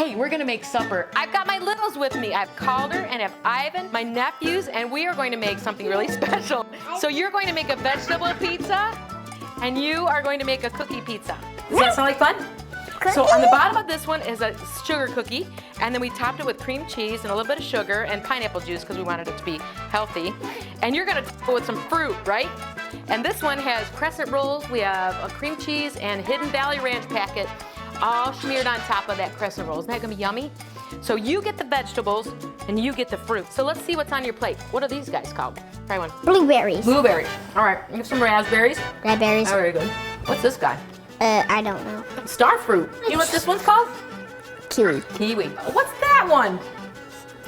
Hey, we're gonna make supper. I've got my littles with me. I have Calder and I have Ivan, my nephews, and we are going to make something really special. So you're going to make a vegetable pizza, and you are going to make a cookie pizza. Does that sound like fun? So on the bottom of this one is a sugar cookie, and then we topped it with cream cheese and a little bit of sugar and pineapple juice because we wanted it to be healthy. And you're gonna go with some fruit, right? And this one has crescent rolls. We have a cream cheese and Hidden Valley Ranch packet all smeared on top of that crescent roll. Isn't that gonna be yummy? So you get the vegetables and you get the fruit. So let's see what's on your plate. What are these guys called? Try one. Blueberries. Blueberry. All right, we have some raspberries. Raspberries. Oh, very good. What's this guy? I don't know. Star fruit. You know what this one's called? Kiwi. Kiwi. What's that one?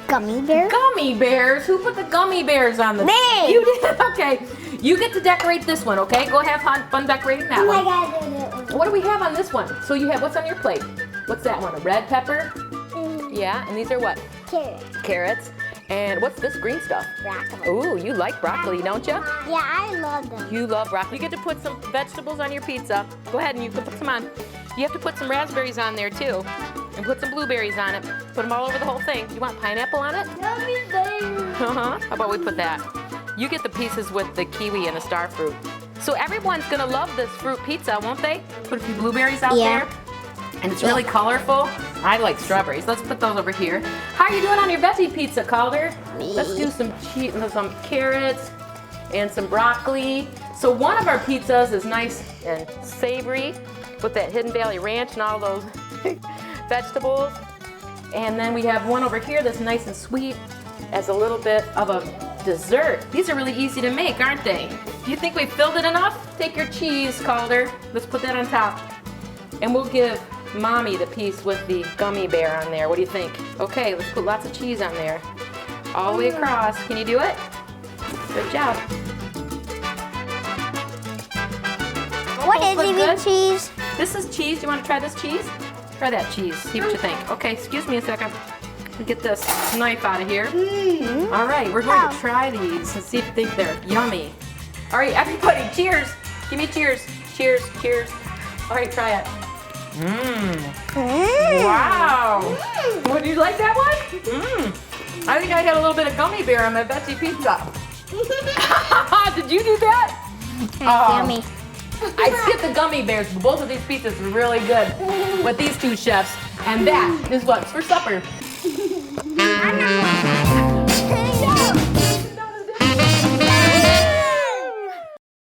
Gummy bear. Gummy bears? Who put the gummy bears on the... Me! You did? Okay. You get to decorate this one, okay? Go have fun decorating that one. What do we have on this one? So you have, what's on your plate? What's that one? A red pepper? Yeah, and these are what? Carrots. Carrots. And what's this green stuff? Broccoli. Ooh, you like broccoli, don't you? Yeah, I love them. You love broccoli. You get to put some vegetables on your pizza. Go ahead and you can put some on. You have to put some raspberries on there too. And put some blueberries on it. Put them all over the whole thing. You want pineapple on it? Gummy bears. How about we put that? You get the pieces with the kiwi and the star fruit. So everyone's gonna love this fruit pizza, won't they? Put a few blueberries out there. And it's really colorful. I like strawberries. Let's put those over here. How are you doing on your veggie pizza, Calder? Let's do some carrots and some broccoli. So one of our pizzas is nice and savory with that Hidden Valley Ranch and all those vegetables. And then we have one over here that's nice and sweet as a little bit of a dessert. These are really easy to make, aren't they? Do you think we filled it enough? Take your cheese, Calder. Let's put that on top. And we'll give Mommy the piece with the gummy bear on there. What do you think? Okay, let's put lots of cheese on there. All the way across. Can you do it? Good job. What is even cheese? This is cheese. Do you want to try this cheese? Try that cheese. See what you think. Okay, excuse me a second. Let me get this knife out of here. All right, we're going to try these and see if you think they're yummy. All right, everybody, cheers. Give me cheers. Cheers, cheers. All right, try it. Wow. Would you like that one? I think I had a little bit of gummy bear on my veggie pizza. Did you do that? Yummy. I skipped the gummy bears, but both of these pizzas were really good with these two chefs. And that is what's for supper.